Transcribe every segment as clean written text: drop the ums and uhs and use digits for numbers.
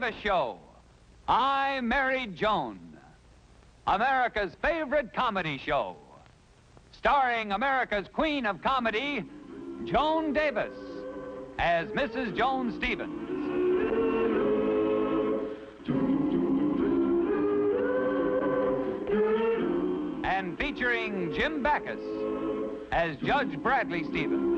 Davis Show. I'm Married Joan, America's favorite comedy show, starring America's queen of comedy, Joan Davis, as Mrs. Joan Stevens. And featuring Jim Backus as Judge Bradley Stevens.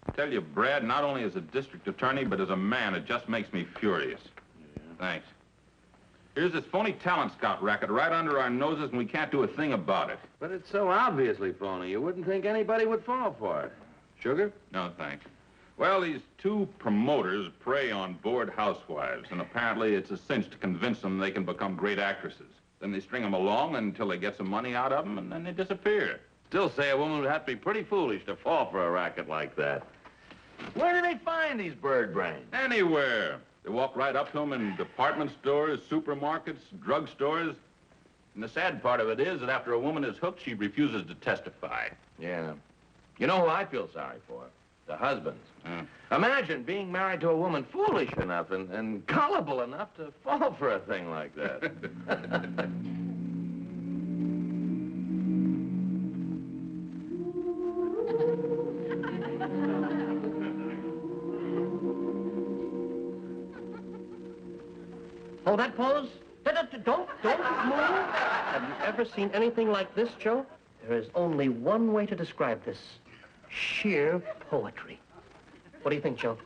I tell you, Brad, not only as a district attorney, but as a man, it just makes me furious. Yeah. Thanks. Here's this phony talent scout racket right under our noses, and we can't do a thing about it. But it's so obviously phony, you wouldn't think anybody would fall for it. Sugar? No, thanks. Well, these two promoters prey on bored housewives, and apparently it's a cinch to convince them they can become great actresses. Then they string them along until they get some money out of them, and then they disappear. Still say a woman would have to be pretty foolish to fall for a racket like that. Where do they find these bird brains? Anywhere. They walk right up to them in department stores, supermarkets, drugstores. And the sad part of it is that after a woman is hooked, she refuses to testify. Yeah. You know who I feel sorry for? The husbands. Imagine being married to a woman foolish enough and gullible enough to fall for a thing like that. Oh, that pose? Don't move. Have you ever seen anything like this, Joe? There is only one way to describe this. Sheer poetry. What do you think, Joe?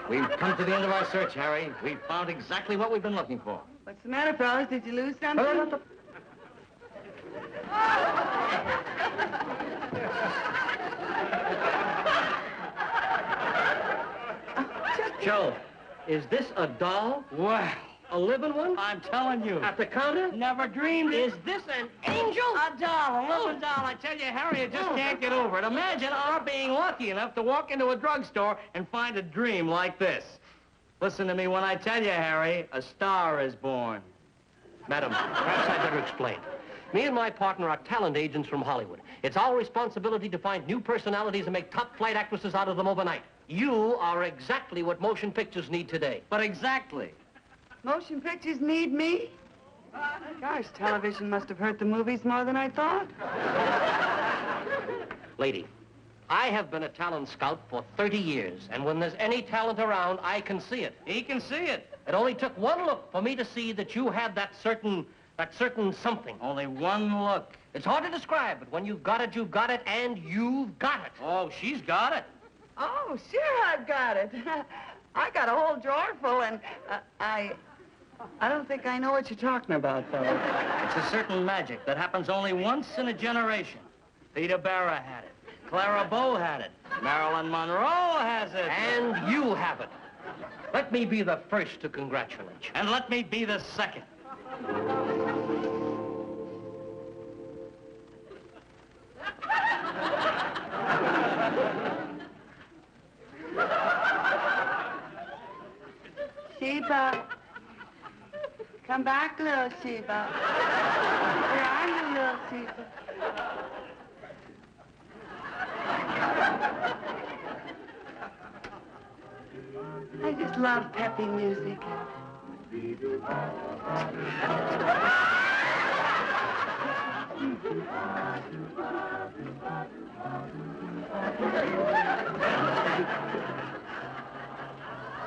We've come to the end of our search, Harry. We've found exactly what we've been looking for. What's the matter, fellas? Did you lose something? Joe, is this a doll? Wow. A living one? I'm telling you. At the counter? Never dreamed it. Is this an angel? A doll, a living doll. I tell you, Harry, you just can't get over it. Imagine our being lucky enough to walk into a drugstore and find a dream like this. Listen to me when I tell you, Harry, a star is born. Madam, perhaps I'd better explain. Me and my partner are talent agents from Hollywood. It's our responsibility to find new personalities and make top-flight actresses out of them overnight. You are exactly what motion pictures need today. But exactly. Motion pictures need me? Gosh, television must have hurt the movies more than I thought. Lady, I have been a talent scout for 30 years, and when there's any talent around, I can see it. He can see it. It only took one look for me to see that you had that certain something. Only one look. It's hard to describe, but when you've got it, and you've got it. Oh, she's got it. Oh, sure I've got it. I got a whole drawer full, and I don't think I know what you're talking about, fellas. It's a certain magic that happens only once in a generation. Theda Bara had it. Clara Bow had it. Marilyn Monroe has it. And you have it. Let me be the first to congratulate you. And let me be the second. Sheba. Come back, little Sheba. Where are you, little Sheba? I just love peppy music.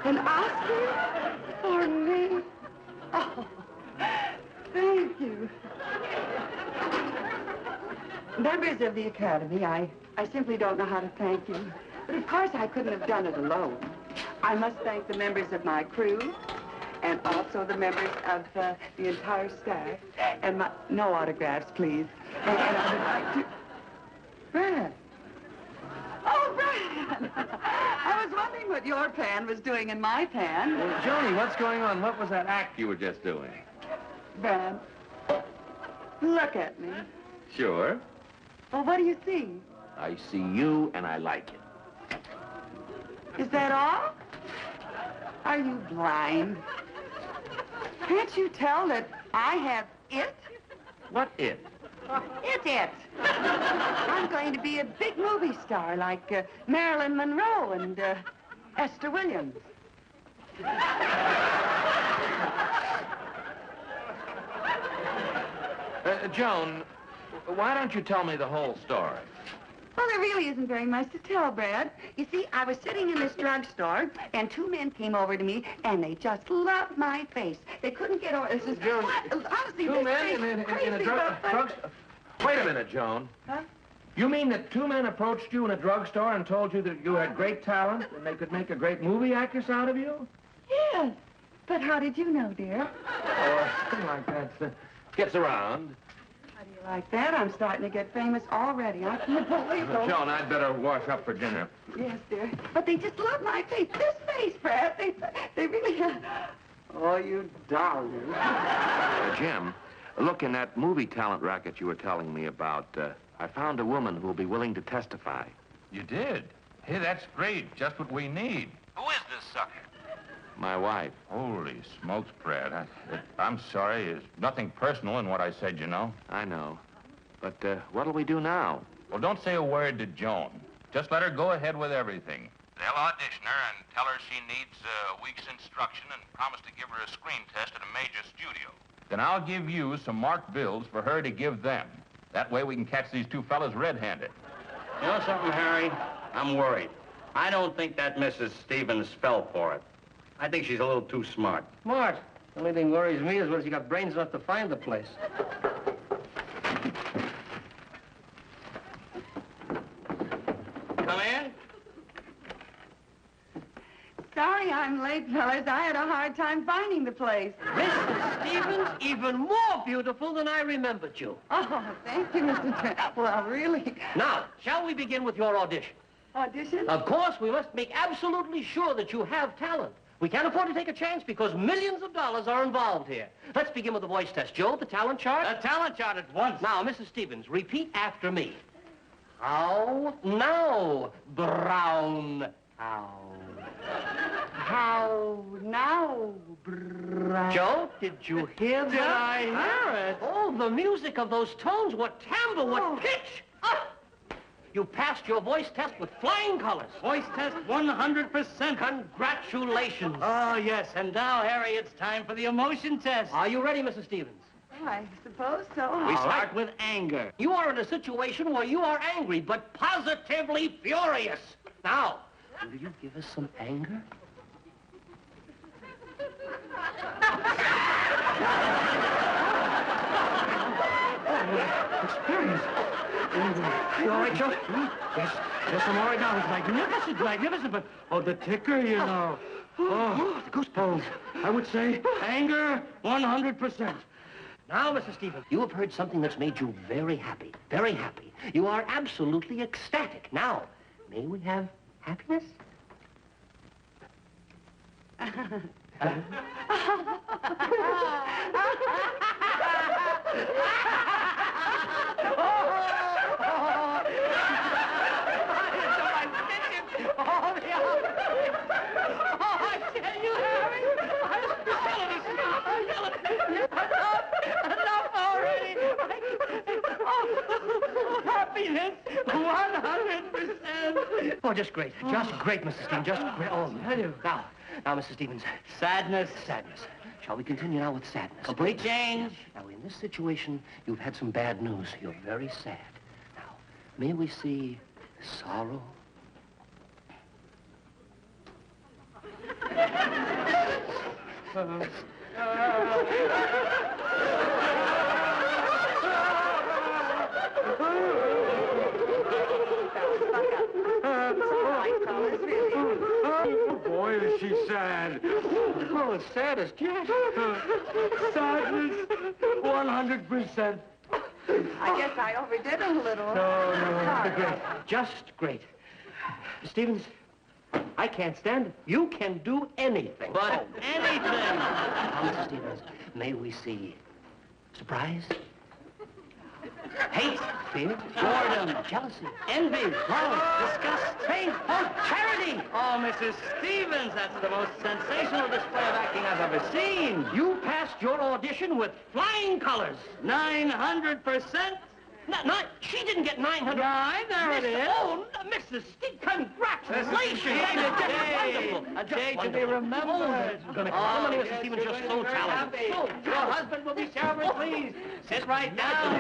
An Oscar for me? Oh, thank you. Members of the Academy, I simply don't know how to thank you. But of course I couldn't have done it alone. I must thank the members of my crew and also the members of the entire staff. And my... No autographs, please. And I would like to... Brad. Oh, Brad! I was wondering what your pan was doing in my pan. Well, Joni, what's going on? What was that act you were just doing? Brad, look at me. Sure. Well, what do you see? I see you, and I like it. Is that all? Are you blind? Can't you tell that I have It? What it? It. I'm going to be a big movie star like Marilyn Monroe and Esther Williams. Joan, why don't you tell me the whole story? Well, there really isn't very much to tell, Brad. You see, I was sitting in this drugstore, and two men came over to me, and they just loved my face. They couldn't get over... This is... Honestly, Two men in a drugstore? Wait a minute, Joan. Huh? You mean that two men approached you in a drugstore and told you that you had great talent and they could make a great movie actress out of you? Yes. But how did you know, dear? Oh, something like that. Gets around. How do you like that? I'm starting to get famous already. I can't believe it. Joan, I'd better wash up for dinner. Yes, dear. But they just love my face. This face, Brad. They really... Oh, you darling. Jim, look, in that movie talent racket you were telling me about, I found a woman who'll be willing to testify. You did? Hey, that's great. Just what we need. Who is this sucker? My wife. Holy smokes, Brad. I'm sorry. There's nothing personal in what I said, you know. I know. But what'll we do now? Well, don't say a word to Joan. Just let her go ahead with everything. They'll audition her and tell her she needs a week's instruction and promise to give her a screen test at a major studio. Then I'll give you some marked bills for her to give them. That way we can catch these two fellas red-handed. You know something, Harry? I'm worried. I don't think that Mrs. Stevens fell for it. I think she's a little too smart. Smart. The only thing worries me is whether she got brains enough to find the place. Come in. Sorry I'm late, fellas. I had a hard time finding the place. Mrs. Stevens, even more beautiful than I remembered you. Oh, thank you, Mr. Trent. Well, really. Now, shall we begin with your audition? Audition? Of course, we must make absolutely sure that you have talent. We can't afford to take a chance because millions of dollars are involved here. Let's begin with the voice test. Joe, the talent chart? The talent chart at once. Now, Mrs. Stevens, repeat after me. How now, brown cow? How now, Brad? Joe, did you hear that? Did I hear it? Oh, the music of those tones, what timbre, what pitch. Ah! You passed your voice test with flying colors. Voice test 100%. Congratulations. Oh, yes. And now, Harry, it's time for the emotion test. Are you ready, Mrs. Stevens? Oh, I suppose so. We All start right. with anger. You are in a situation where you are angry, but positively furious. Now, will you give us some anger? Experience. You all right, Joe? Yes, I'm all right now. It's magnificent, but, oh, the ticker, you know. Oh, the goosebumps. I would say anger, 100%. Now, Mrs. Stevens, you have heard something that's made you very happy. Very happy. You are absolutely ecstatic. Now, may we have happiness? Happiness, 100%. Oh, just great. Just great, Mrs. Stevens. Just great. Oh, now, Mrs. Stevens. Sadness. Sadness. Shall we continue now with sadness? Complete change. Now, in this situation, you've had some bad news. You're very sad. Now, may we see sorrow? Oh, boy, is she sad. Oh, as sad as yet. Sadness, 100%. I guess I overdid it a little. No. Just great. Stevens, I can't stand it. You can do anything. But anything. Now, Mrs. Stevens, may we see surprise? Hate, fear, boredom, jealousy, envy, love, disgust, faith, hope, charity. Oh, Mrs. Stevens, that's the most sensational display of acting I've ever seen. You passed your audition with flying colors. 900%. No, she didn't get 900. There it is. Oh, Mrs. Steve, congratulations. Jay, Wonderful. Jay, to be remembered. Oh, going to call somebody, Mrs. Stevens, just so talented. Your husband will be terribly pleased. Sit right down.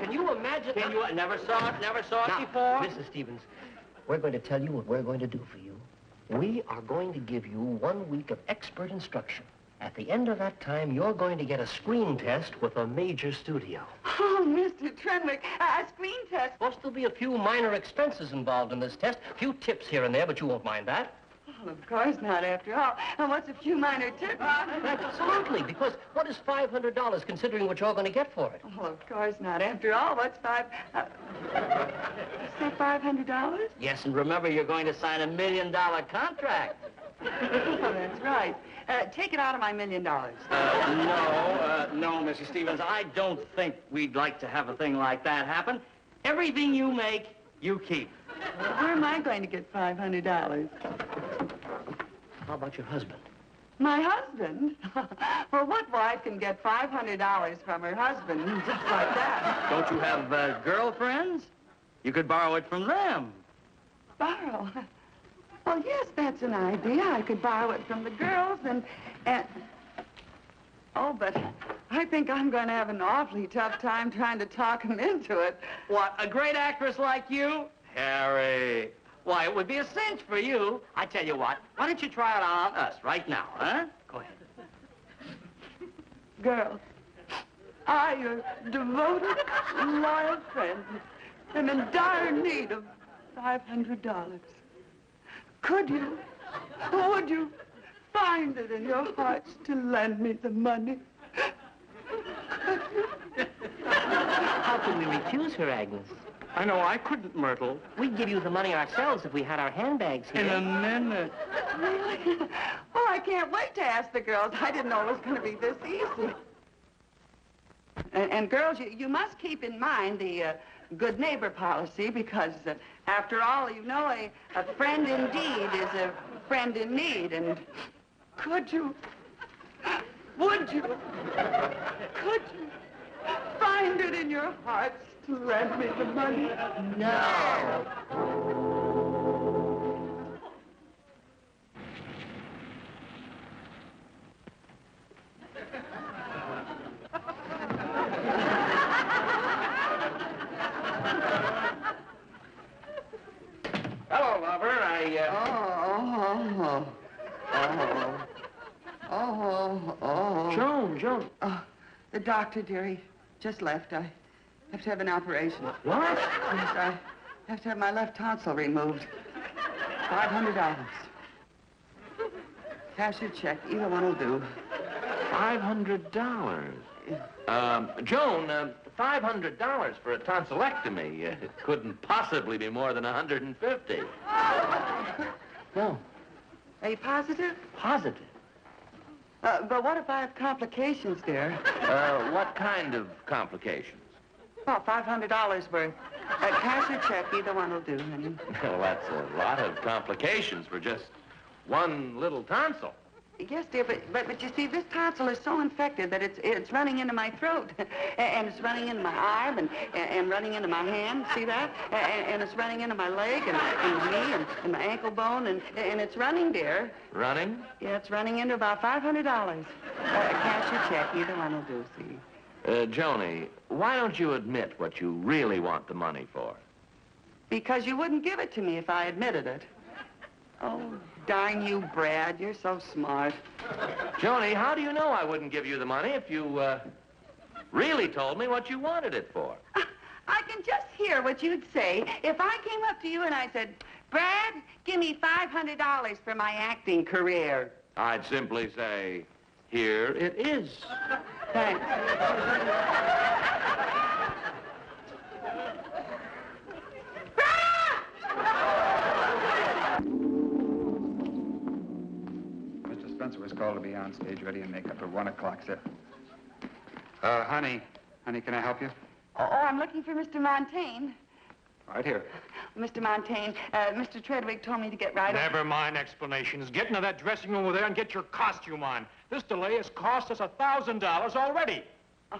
Can you imagine? Never saw it before? Mrs. Stevens, we're going to tell you what we're going to do for you. We are going to give you 1 week of expert instruction. At the end of that time, you're going to get a screen test with a major studio. Oh, Mr. Trenwick, a screen test. There'll still be a few minor expenses involved in this test, a few tips here and there, but you won't mind that. Well, of course not, after all. And what's a few minor tips? Absolutely, because what is $500 considering what you're going to get for it? Well, of course not. After all, what's you said $500? Yes, and remember, you're going to sign $1 million contract. Oh, that's right. Take it out of my $1 million. No, Mrs. Stevens, I don't think we'd like to have a thing like that happen. Everything you make, you keep. Well, where am I going to get $500? How about your husband? My husband? Well, what wife can get $500 from her husband just like that? Don't you have girlfriends? You could borrow it from them. Borrow? Well, yes, that's an idea. I could borrow it from the girls and... Oh, but I think I'm going to have an awfully tough time trying to talk him into it. What, a great actress like you? Harry. Why, it would be a cinch for you. I tell you what, why don't you try it on us right now, huh? Go ahead. Girls, I, your devoted, loyal friend, am in dire need of $500. Could you, would you find it in your hearts to lend me the money? How can we refuse her, Agnes? I know I couldn't, Myrtle. We'd give you the money ourselves if we had our handbags here. In a minute. Really? Oh, I can't wait to ask the girls. I didn't know it was going to be this easy. And girls, you must keep in mind the good neighbor policy because, after all, you know, a friend indeed is a friend in need. And could you, would you, could you find it in your hearts to lend me the money? No. Hello, lover. Joan. Oh, the doctor, dearie, just left. I have to have an operation. What? Yes, I have to have my left tonsil removed. $500. Cash or check, either one will do. $500. Joan, $500 for a tonsillectomy. It couldn't possibly be more than $150. No. Are you positive? Positive. But what if I have complications, dear? What kind of complications? Well, $500 worth. Cash or check, either one will do, honey. Well, that's a lot of complications for just one little tonsil. Yes, dear, but you see, this tonsil is so infected that it's running into my throat, and it's running into my arm, and running into my hand. See that? And it's running into my leg, and my knee, and my ankle bone, and it's running, dear. Running? Yeah, it's running into about $500. Cash or check, either one will do. See. Joni, why don't you admit what you really want the money for? Because you wouldn't give it to me if I admitted it. Oh, darn you, Brad. You're so smart. Joni, how do you know I wouldn't give you the money if you, really told me what you wanted it for? I can just hear what you'd say if I came up to you and I said, Brad, give me $500 for my acting career. I'd simply say, here it is. Thanks. Spencer was called to be on stage ready and makeup at 1 o'clock, sir. Honey, Honey, can I help you? Oh, I'm looking for Mr. Montaigne. Right here. Mr. Montaigne, Mr. Treadwig told me to get right Never mind explanations. Get into that dressing room over there and get your costume on. This delay has cost us $1,000 already. Oh,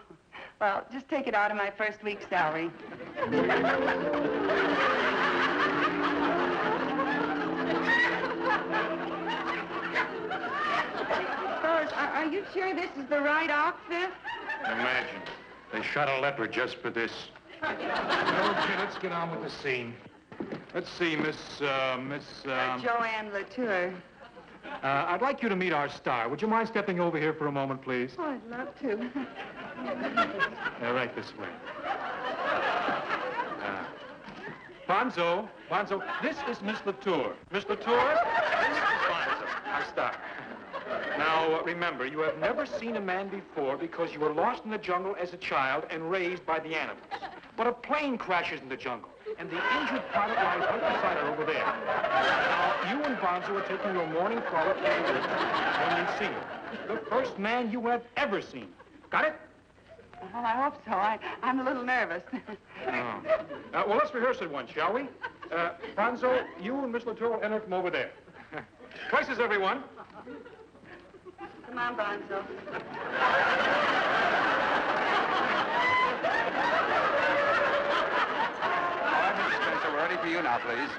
well, just take it out of my first week's salary. Fellas, are you sure this is the right outfit? Imagine. They shot a leopard just for this. Okay, let's get on with the scene. Let's see, Miss... Joanne Latour. I'd like you to meet our star. Would you mind stepping over here for a moment, please? Oh, I'd love to. Right this way. Bonzo, this is Miss Latour. Miss Latour, this is Bonzo, our star. Now, remember, you have never seen a man before because you were lost in the jungle as a child and raised by the animals. But a plane crashes in the jungle, and the injured pilot lies right beside her over there. Now, you and Bonzo are taking your morning frolic to the river when you see him. The first man you have ever seen. Got it? Well, I hope so. I'm a little nervous. Oh. Well, let's rehearse it once, shall we? Bonzo, you and Miss Latour will enter from over there. Places, everyone. Come on, Bonzo. All right, Mr. Spencer, we're ready for you now, please.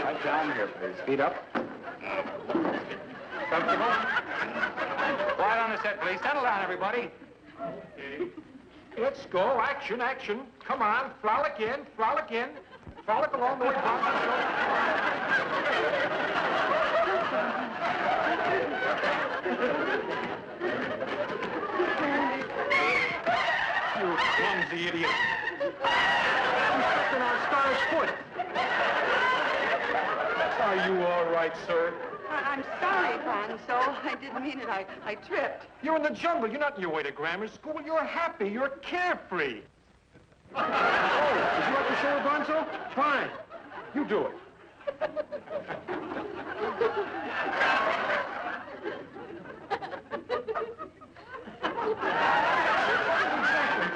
Right down here, please. Feet up. Comfortable? Quiet on the set, please. Settle down, everybody. Okay. Let's go. Action, action. Come on. Frolic in, frolic in. Frolic along the way, Bonzo. You clumsy idiot. You stepped on our star's foot. Are you all right, sir? I'm sorry, Bonzo. I didn't mean it. I tripped. You're in the jungle. You're not on your way to grammar school. You're happy. You're carefree. Oh, would you like to show her, Bonzo? Fine. You do it.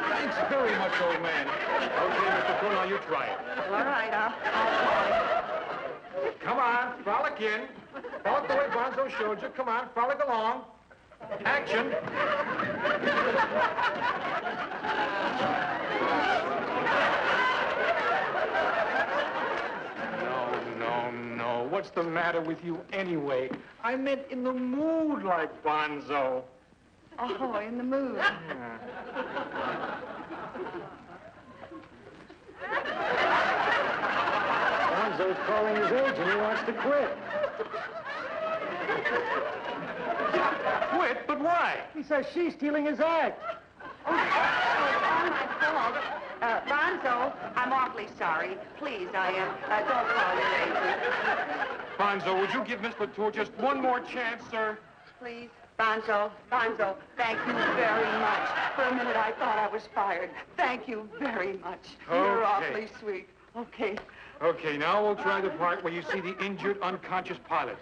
Thanks very much, old man. Okay, Mr. Cool, now you try it. All right, I'll try. Come on, frolic in. Frolic the way Bonzo showed you. Come on, frolic along. Action. No. What's the matter with you anyway? I meant in the mood like Bonzo. Oh, in the mood. Yeah. Bonzo's calling his agent. He wants to quit. Quit? But why? He says she's stealing his act. Oh, my fault. Bonzo, I'm awfully sorry. Please, don't call your agent. Bonzo, would you give Miss Latour just one more chance, sir? Please. Bonzo, thank you very much. For a minute, I thought I was fired. Thank you very much. You're awfully sweet. Okay. Okay, now we'll try the part where you see the injured, unconscious pilot.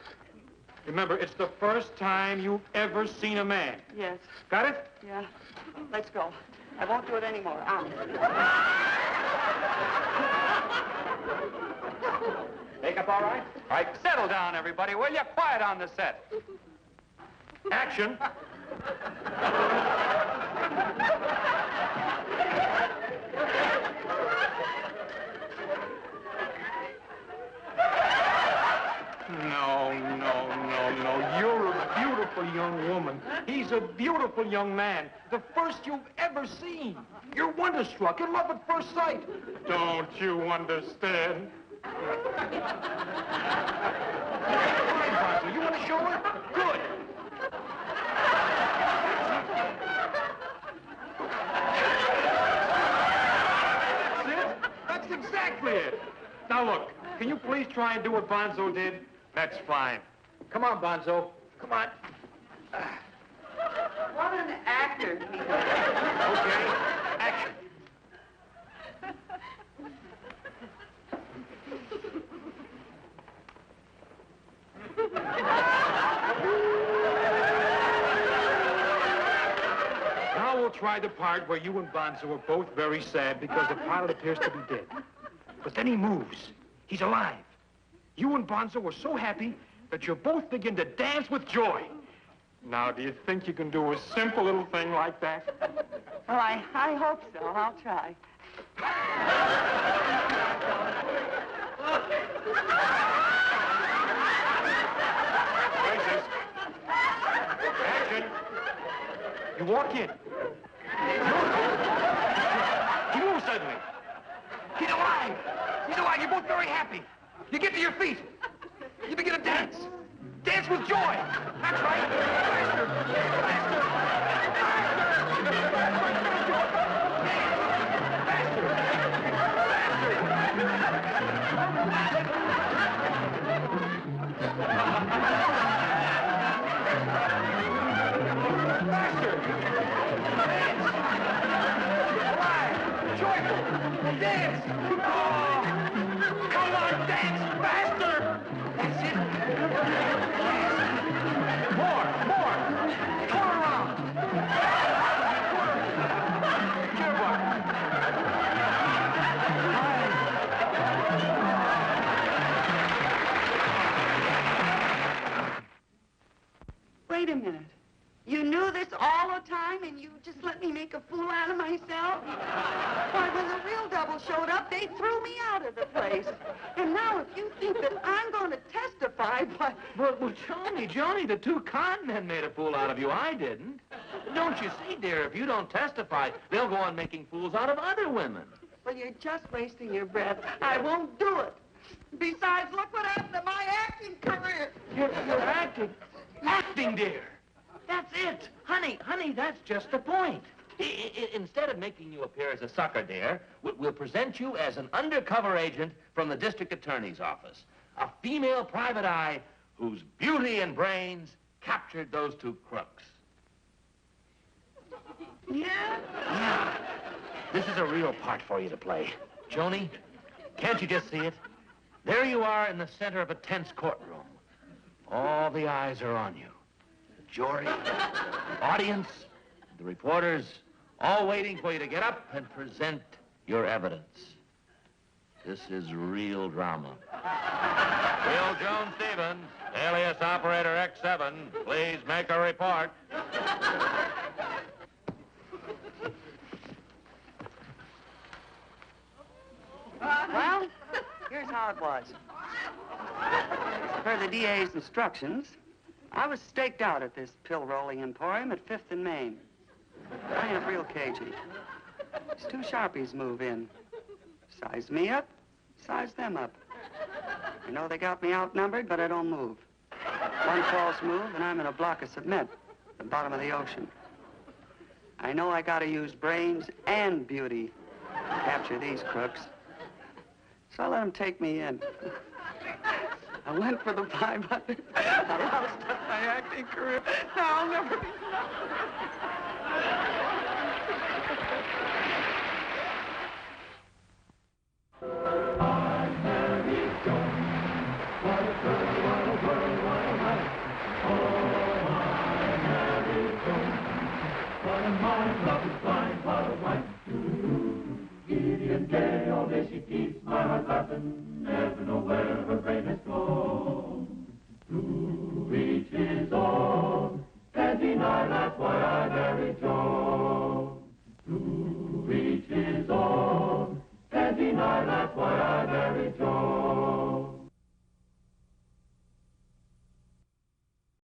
Remember, it's the first time you've ever seen a man. Yes. Got it? Yeah. Let's go. I won't do it anymore. Makeup all right? All right, settle down, everybody, will you? Quiet on the set. Action. No. You're a beautiful young woman. He's a beautiful young man. The first you've ever seen. You're wonderstruck, in love at first sight. Don't you understand? Fine, Bonzo. You want to show her? Good. That's exactly it. Now, look, can you please try and do what Bonzo did? That's fine. Come on, Bonzo. Come on. What an actor he is. Okay, action. Now try the part where you and Bonzo are both very sad because the pilot appears to be dead. But then he moves. He's alive. You and Bonzo are so happy that you both begin to dance with joy. Now, do you think you can do a simple little thing like that? Well, I hope so. I'll try. Faces. Action. You walk in. He moves suddenly. He's alive. He's alive. You're both very happy. You get to your feet. You begin to dance. Dance with joy. That's right. Faster. Faster. Dance! Oh! Come on, dance faster! That's it. More! Turn around! Wait a minute. You knew this all the time, and you just let me make a fool out of myself? Why, when the real double showed up, they threw me out of the place. And now, if you think that I'm going to testify, why... Well, Joni, the two con men made a fool out of you. I didn't. Don't you see, dear, if you don't testify, they'll go on making fools out of other women. Well, you're just wasting your breath. I won't do it. Besides, look what happened to my acting career. You're acting. Acting, dear. That's it. Honey, that's just the point. Instead of making you appear as a sucker, dear, we'll present you as an undercover agent from the district attorney's office. A female private eye whose beauty and brains captured those two crooks. Yeah? Yeah. This is a real part for you to play. Joni, can't you just see it? There you are in the center of a tense courtroom. All the eyes are on you. Jury, audience, the reporters, all waiting for you to get up and present your evidence. This is real drama. Will Joan Stevens, alias Operator X7, please make a report. Well, here's how it was. Per the DA's instructions, I was staked out at this pill-rolling emporium at 5th and Main. I ain't real cagey. These two Sharpies move in. Size me up, size them up. I know they got me outnumbered, but I don't move. One false move, and I'm in a block of cement at the bottom of the ocean. I know I gotta use brains and beauty to capture these crooks. So I let them take me in. I went for the 500. I lost my acting career. Now I'll never be... I'm Married Joan. What a girl, what a world, what a life. Oh, I'm Married Joan. What a mind, love is blind, what a wife. Giddy and gay, all day she keeps my heart laughing. Never know where her brain has gone. To each his own, can't deny that's why I married Joan. To each his own, can't deny that's